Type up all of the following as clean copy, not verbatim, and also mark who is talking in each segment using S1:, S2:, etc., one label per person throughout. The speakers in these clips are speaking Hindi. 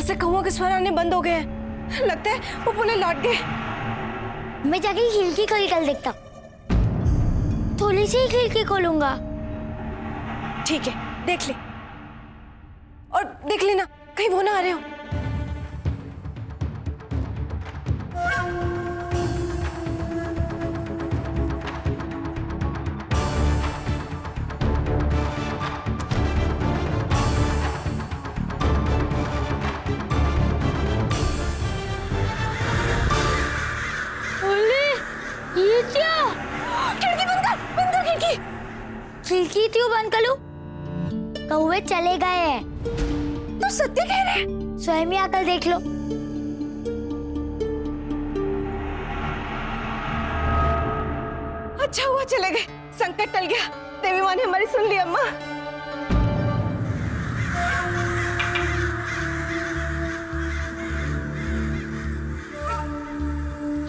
S1: से कौओं के स्वर आने बंद हो गए हैं। लगता है वो पुनः लौट गए।
S2: मैं जाके खिड़की खोल कर देखता हूँ। थोड़ी सी खिड़की खोलूंगा।
S1: ठीक है, देख ले और देख लेना कहीं वो ना आ रहे हो।
S2: ये क्या?
S1: खिड़की बंद कर खिड़की।
S2: खिड़की क्यों बंद करूं? कौवे चले गए हैं।
S1: तू सत्य कह रहे?
S2: स्वयं ही आकर देख लो।
S1: अच्छा हुआ चले गए, संकट टल गया। देवी माँ ने हमारी सुन ली अम्मा।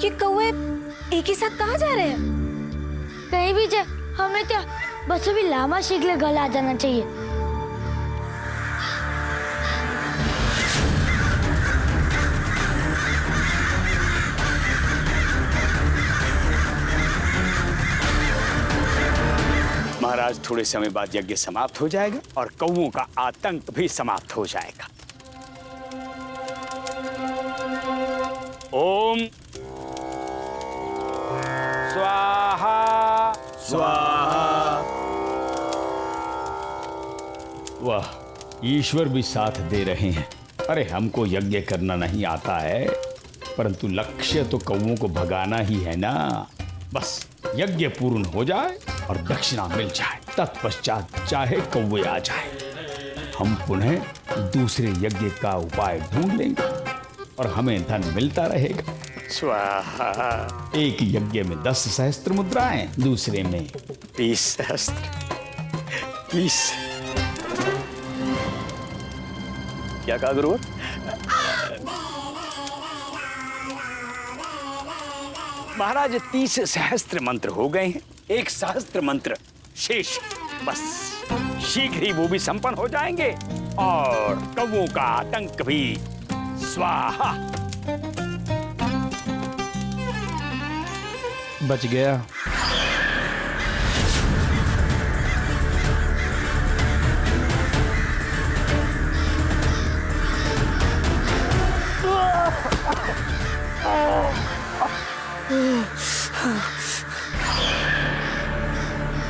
S1: ये कौवे एक ही साथ कहाँ जा रहे हैं?
S2: कहीं भी जाए हमें क्या बस अभी लामा शीघ्र घर आ जाना चाहिए।
S3: महाराज, थोड़े समय बाद यज्ञ समाप्त हो जाएगा और कौवों का आतंक भी समाप्त हो जाएगा। ओम स्वाहा स्वाहा।
S4: वाह, ईश्वर भी साथ दे रहे हैं। अरे हमको यज्ञ करना नहीं आता है, परंतु लक्ष्य तो कौवों को भगाना ही है ना। बस यज्ञ पूर्ण हो जाए और दक्षिणा मिल जाए, तत्पश्चात चाहे कौवे आ जाए, हम पुनः दूसरे यज्ञ का उपाय ढूंढ लेंगे और हमें धन मिलता रहेगा।
S3: स्वाहा।
S4: एक यज्ञ में 10 सहस्त्र मुद्राएं, दूसरे में
S3: 20 सहस्त्र। 20 क्या कहा गुरुवर? महाराज, 30 सहस्त्र मंत्र हो गए हैं, 1 सहस्त्र मंत्र शेष। बस शीघ्र ही वो भी संपन्न हो जाएंगे और कौवों का आतंक भी स्वाहा।
S5: बच गया।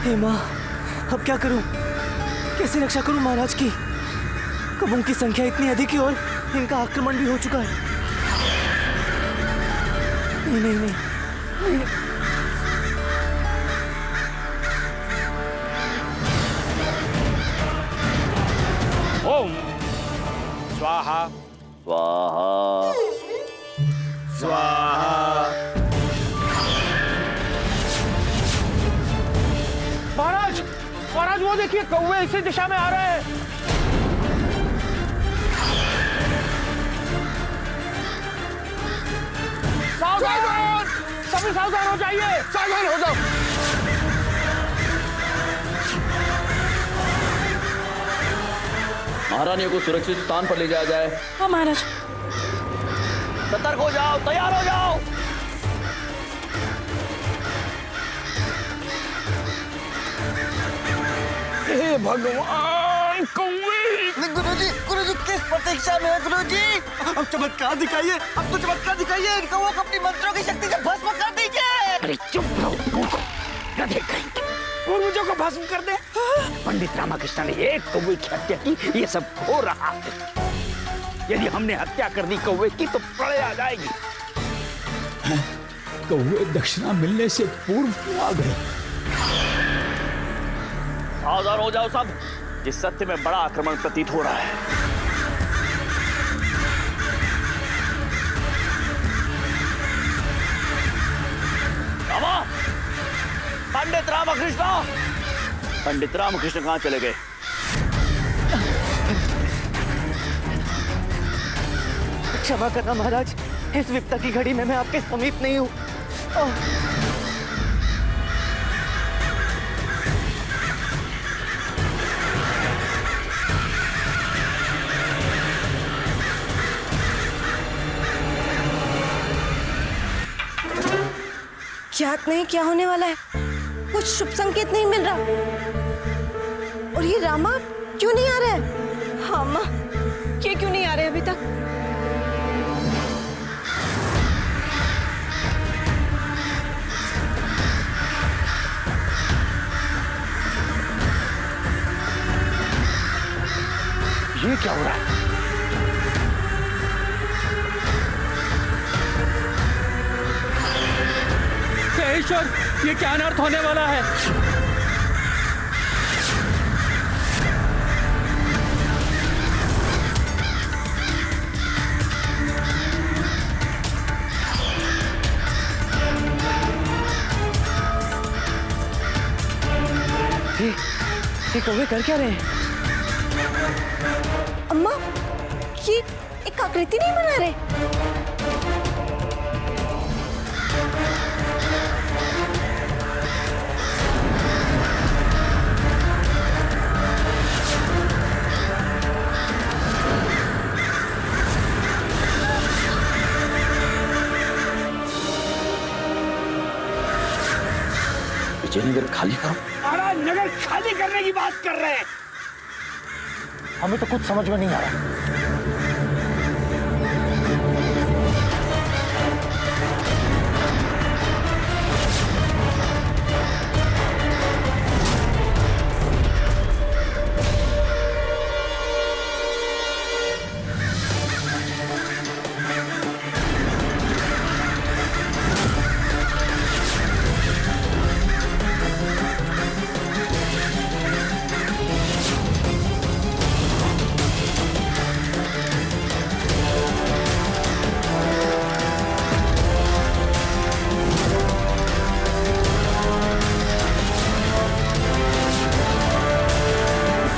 S6: हे माँ, अब क्या करूं? कैसे रक्षा करूं महाराज की? कौवों की संख्या इतनी अधिक है और इनका आक्रमण भी हो चुका है। नहीं नहीं नहीं, नहीं।
S3: ओम स्वाहा स्वाहा स्वाहा।
S5: महाराज, महाराज वो देखिए कौवे इसी दिशा में आ रहे हैं। सावधान! सभी सावधान हो जाइए। सावधान हो जाओ।
S7: महारानियों को सुरक्षित स्थान पर ले जाया जाए।
S1: हाँ महाराज।
S7: सतर्क हो जाओ, तैयार हो जाओ।
S3: हे भगवान, कौवे!
S6: गुरुजी किस प्रतीक्षा में है गुरुजी? अब चमत्कार दिखाइए, अब तो चमत्कार दिखाइए। इन कौवों को अपनी मंत्रों की शक्ति से भस्म कर दीजिए।
S3: अरे चुप रहो, गधे कहीं। पूर्वजों को भस्म कर दे। पंडित रामकृष्ण ने एक कौवे की हत्या की, ये सब हो रहा है। यदि हमने हत्या कर दी कौवे की तो प्रलय आ जाएगी।
S4: कौवे दक्षिणा मिलने से पूर्व आ गए।
S7: सावधान हो जाओ सब, इस सत्य में बड़ा आक्रमण प्रतीत हो रहा है। रामा, पंडित रामकृष्ण, पंडित रामकृष्ण कहाँ चले गए?
S6: क्षमा करना महाराज, इस विपदा की घड़ी में मैं आपके समीप नहीं हूँ।
S1: ज्ञात नहीं क्या होने वाला है, कुछ शुभ संकेत नहीं मिल रहा। और ये रामा क्यों नहीं आ रहा है? हाँ माँ, ये क्यों नहीं आ रहे अभी तक?
S5: ये क्या हो रहा है?
S6: ईश्वर, ये क्या अनर्थ होने वाला है? ये कौवे कर क्या रहे हैं?
S1: अम्मा, ये एक आकृति नहीं बना रहे?
S7: विजयनगर खाली करो।
S3: महाराज नगर खाली करने की बात कर रहे हैं।
S5: हमें तो कुछ समझ में नहीं आ रहा।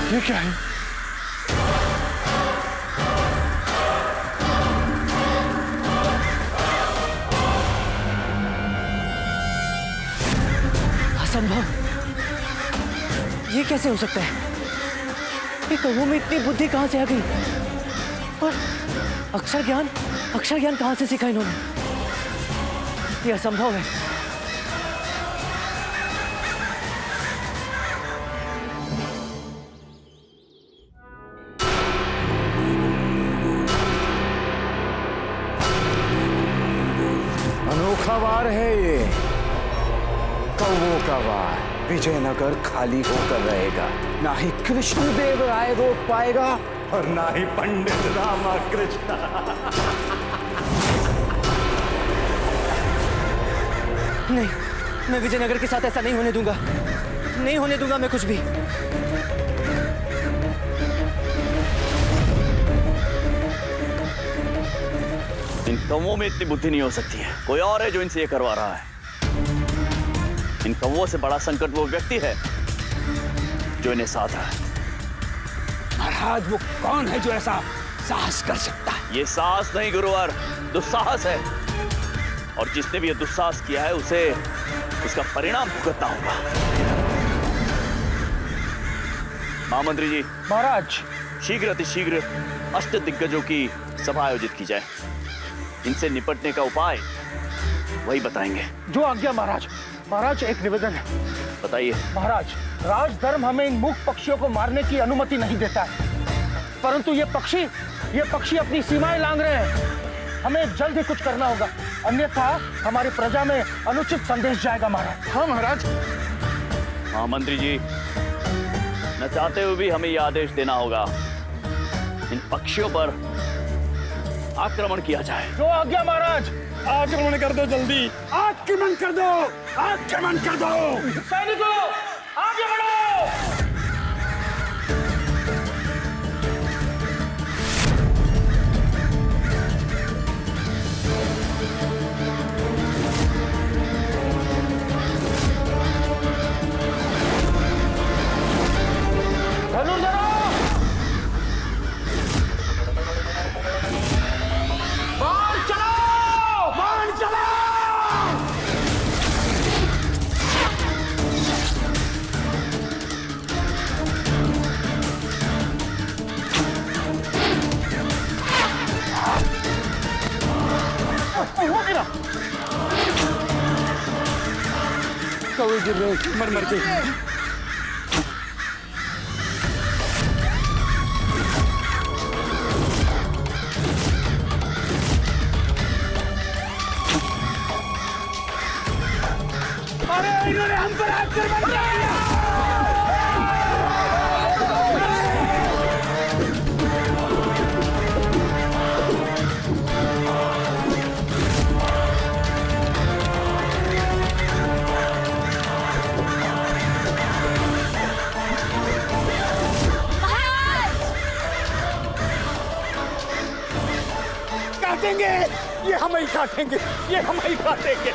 S5: ये क्या है?
S6: असंभव, ये कैसे हो सकता है? ये कौवों में इतनी बुद्धि कहां से आ गई? और अक्षर ज्ञान कहां से सीखा इन्होंने? ये असंभव है।
S8: अनोखा वार है ये, कौवों का वार। विजयनगर खाली होकर रहेगा, ना ही कृष्णदेव राय रोक पाएगा और ना ही पंडित रामाकृष्ण।
S6: नहीं, मैं विजयनगर के साथ ऐसा नहीं होने दूंगा। नहीं होने दूंगा मैं कुछ भी।
S7: इन कौवों में इतनी बुद्धि नहीं हो सकती है। कोई और है जो इनसे ये करवा रहा है। इन कौवों से बड़ा संकट वो व्यक्ति है जो इन्हें साध रहा है।
S3: महाराज वो कौन है जो ऐसा साहस कर सकता है?
S7: ये साहस नहीं गुरुवर, दुस्साहस है। और जिसने भी ये दुस्साहस किया है उसे उसका परिणाम भुगतना होगा। महामंत्री जी,
S5: महाराज,
S7: शीघ्र अतिशीघ्र अष्ट दिग्गजों की सभा आयोजित की जाए। इनसे निपटने का उपाय वही बताएंगे।
S5: जो आज्ञा महाराज। महाराज, एक निवेदन है।
S7: बताइए।
S5: महाराज, राजधर्म हमें इन मूक पक्षियों को मारने की अनुमति नहीं देता है, परंतु ये पक्षी अपनी सीमाएं लांघ रहे हैं। हमें जल्द ही कुछ करना होगा, अन्यथा हमारी प्रजा में अनुचित संदेश जाएगा महाराज। हाँ महाराज।
S7: हाँ मंत्री जी, न चाहते हुए भी हमें यह आदेश देना होगा, इन पक्षियों पर आक्रमण किया जाए।
S5: जो आज्ञा महाराज।
S3: आक्रमण कर दो जल्दी, आक्रमण कर दो, आक्रमण कर दो।
S5: सैनिकों, आगे बढ़ो। धनुर्धरों, बाण चलाओ, बाण चलाओ।
S8: कौवे गिर रहे मर मर के।
S3: अरे इन्होंने हम पर आक्रमण किया।
S4: काटेंगे, ये हम ही काटेंगे, ये हम ही काटेंगे।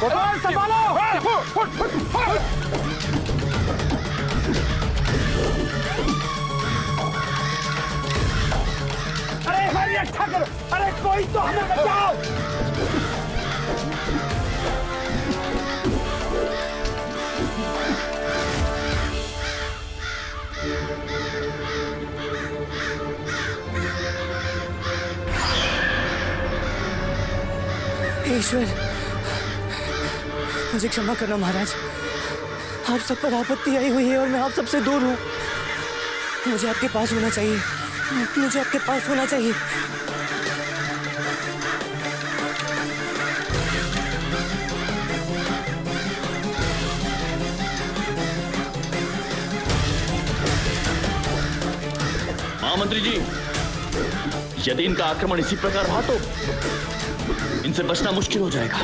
S5: कोतवाल संभालो।
S3: अरे हमारी रक्षा करो, अरे कोई तो हमें बचाओ।
S6: ईश्वर, मुझे क्षमा करना महाराज। आप सब पर आपत्ति आई हुई है और मैं आप सबसे दूर हूँ। मुझे आपके पास होना चाहिए, मुझे आपके पास होना चाहिए।
S7: महामंत्री जी, यदि इनका आक्रमण इसी प्रकार रहा तो इनसे बचना मुश्किल हो जाएगा।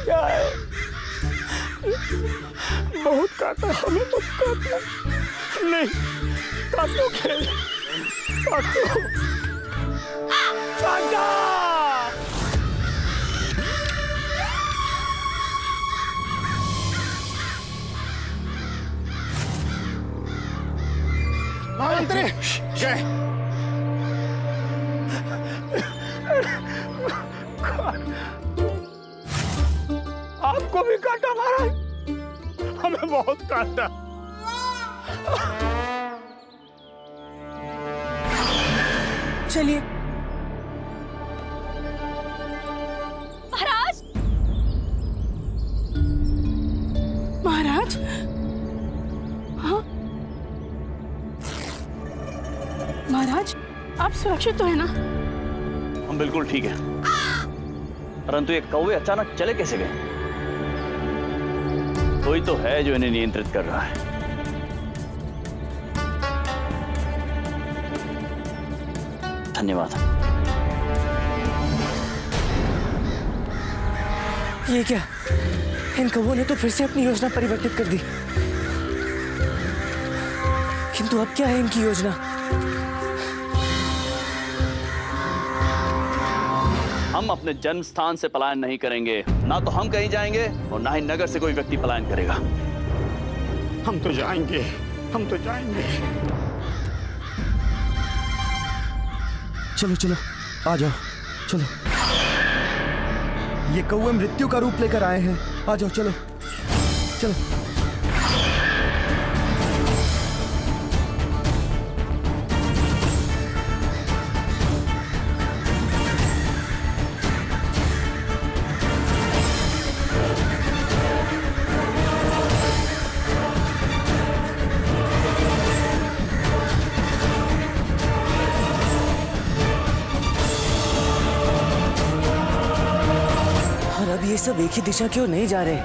S3: क्या है? बहुत काटा, हमें मत काटना। नहीं, काटो खेल, काटो, काटा।
S5: महामंत्री,
S3: जय। आपको भी काटा महाराज, हमें बहुत काटा।
S6: चलिए।
S1: महाराज, महाराज, हाँ महाराज, आप सुरक्षित तो है ना?
S7: हम बिल्कुल ठीक है, परंतु ये कौवे अचानक चले कैसे गए? कोई तो है जो इन्हें नियंत्रित कर रहा है। धन्यवाद।
S6: ये क्या? इन कौवों ने तो फिर से अपनी योजना परिवर्तित कर दी। किंतु अब क्या है इनकी योजना?
S7: हम अपने जन्म स्थान से पलायन नहीं करेंगे। ना तो हम कहीं जाएंगे और ना ही नगर से कोई व्यक्ति पलायन करेगा।
S3: हम तो जाएंगे, हम तो जाएंगे।
S9: चलो चलो, आ जाओ, चलो। ये कौवे मृत्यु का रूप लेकर आए हैं। आ जाओ, चलो चलो।
S6: अब ये सब एक ही दिशा की ओर नहीं जा रहे,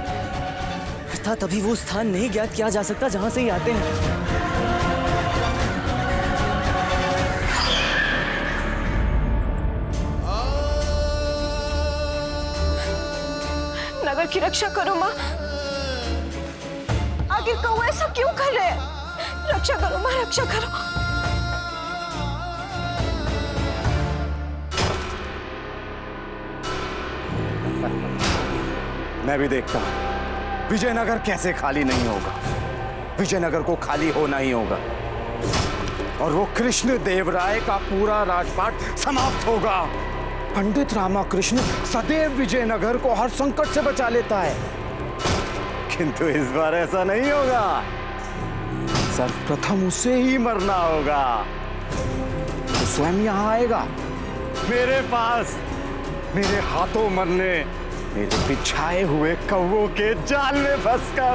S6: अर्थात अभी वो स्थान नहीं ज्ञात किया जा सकता जहां से ये आते हैं।
S1: नगर की रक्षा करो माँ। आखिर कौवे ऐसा क्यों कर रहे हैं? रक्षा करो माँ, रक्षा करो।
S8: मैं भी देखता हूं विजयनगर कैसे खाली नहीं होगा। विजयनगर को खाली होना ही होगा और वो कृष्ण देव राय का पूरा राजपाट समाप्त होगा। पंडित रामाकृष्ण सदैव विजयनगर को हर संकट से बचा लेता है, किंतु इस बार ऐसा नहीं होगा। सर्वप्रथम उसे ही मरना होगा। वो स्वयं यहाँ आएगा मेरे पास, मेरे हाथों मरने, मेरे बिछाए हुए कौवों के जाल में फंसकर।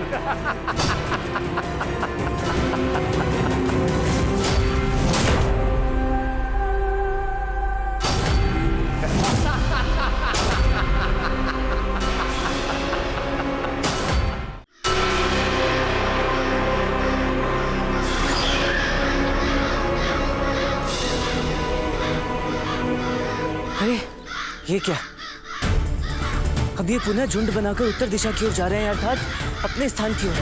S6: अरे ये क्या? अब ये पुनः झुंड बनाकर उत्तर दिशा की ओर जा रहे हैं, अर्थात अपने स्थान की ओर।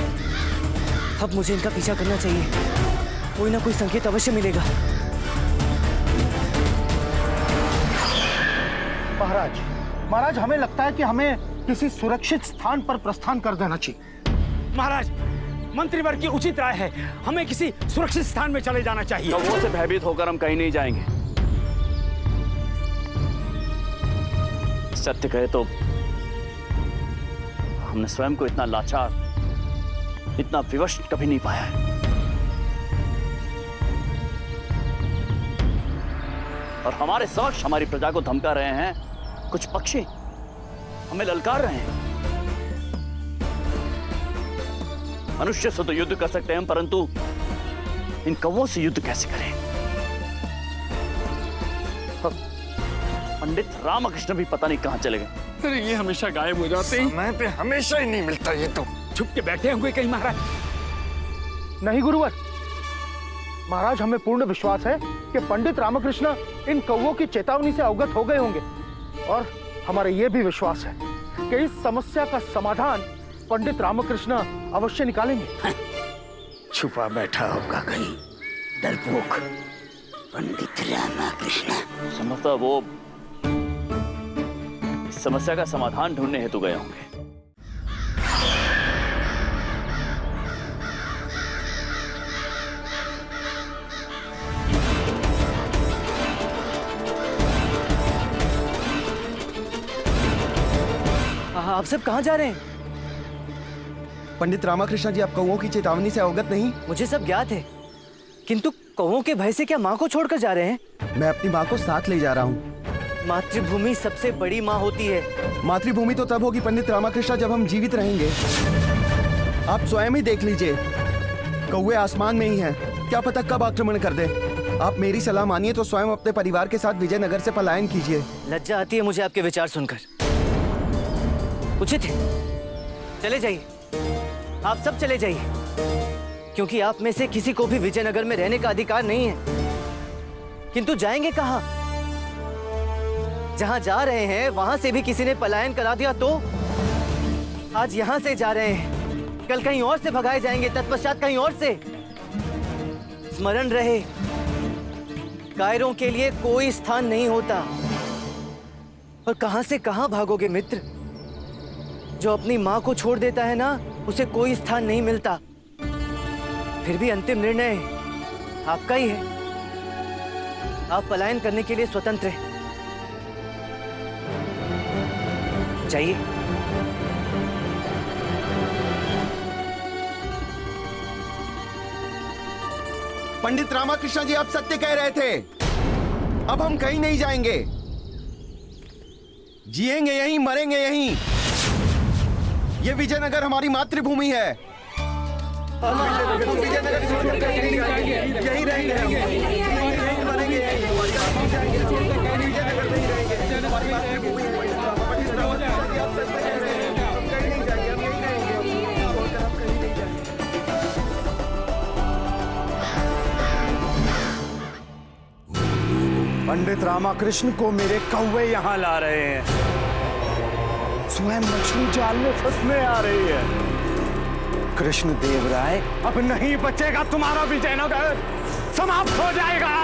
S6: अब मुझे इनका पीछा करना चाहिए, कोई ना कोई संकेत अवश्य मिलेगा।
S5: महाराज, हमें लगता है कि हमें किसी सुरक्षित स्थान पर प्रस्थान कर देना चाहिए।
S3: महाराज, मंत्रीवर्ग की उचित राय है, हमें किसी सुरक्षित स्थान में चले जाना चाहिए।
S7: कौवों से भयभीत होकर हम कहीं नहीं जाएंगे। सत्य कहे तो हमने स्वयं को इतना लाचार, इतना विवश कभी नहीं पाया है। और हमारे समक्ष हमारी प्रजा को धमका रहे हैं कुछ पक्षी, हमें ललकार रहे हैं। मनुष्य से तो युद्ध कर सकते हैं हम, परंतु इन कौवों से युद्ध कैसे करें? पंडित रामकृष्ण भी पता नहीं कहां चले गए।
S3: अरे ये हमेशा गायब हो जाते हैं।
S8: समय पे हमेशा ही नहीं मिलता ये तो।
S3: छुप के बैठे होंगे कहीं महाराज।
S5: नहीं गुरुवर, महाराज हमें पूर्ण विश्वास है कि पंडित रामकृष्ण इन कौवों की चेतावनी से अवगत हो गए होंगे, और हमारा यह भी विश्वास है कि इस समस्या का समाधान पंडित रामकृष्ण अवश्य निकालेंगे।
S3: छुपा बैठा होगा कहीं डरपोक पंडित रामकृष्ण।
S7: संभवतः वो इस समस्या का समाधान ढूंढने हेतु गए होंगे।
S6: आप सब कहाँ जा रहे हैं?
S9: पंडित रामाकृष्ण जी, आप कौवों की चेतावनी से अवगत नहीं?
S6: मुझे सब ज्ञात है, किंतु कौवों के भय से क्या माँ को छोड़कर जा रहे हैं?
S9: मैं अपनी माँ को साथ ले जा रहा हूँ।
S6: मातृभूमि सबसे बड़ी माँ होती है।
S9: मातृभूमि तो तब होगी पंडित रामाकृष्ण जब हम जीवित रहेंगे। आप स्वयं ही देख लीजिए, कौवे आसमान में ही हैं, क्या पता कब आक्रमण कर दे। आप मेरी सलाह मानिए तो स्वयं अपने परिवार के साथ विजयनगर से पलायन कीजिए।
S6: लज्जा आती है मुझे आपके विचार सुनकर। उचित है, चले जाइए, आप सब चले जाइए, क्योंकि आप में से किसी को भी विजयनगर में रहने का अधिकार नहीं है। किंतु जाएंगे कहाँ? जहां जा रहे हैं वहां से भी किसी ने पलायन करा दिया तो? आज यहां से जा रहे हैं, कल कहीं और से भगाए जाएंगे, तत्पश्चात कहीं और से। स्मरण रहे, कायरों के लिए कोई स्थान नहीं होता। और कहां से कहां भागोगे मित्र? जो अपनी मां को छोड़ देता है ना, उसे कोई स्थान नहीं मिलता। फिर भी अंतिम निर्णय आपका ही है। आप पलायन करने के लिए स्वतंत्र हैं। जाइए।
S9: पंडित रामाकृष्ण जी, आप सत्य कह रहे थे। अब हम कहीं नहीं जाएंगे, जिएंगे यहीं, मरेंगे यहीं। ये विजयनगर हमारी मातृभूमि है। यहीं
S8: पंडित रामाकृष्ण को मेरे कौवे यहाँ ला रहे हैं, स्वयं मछली जाल में फंसने आ रही है। कृष्ण देव राय, अब नहीं बचेगा तुम्हारा विजयनगर, समाप्त हो जाएगा।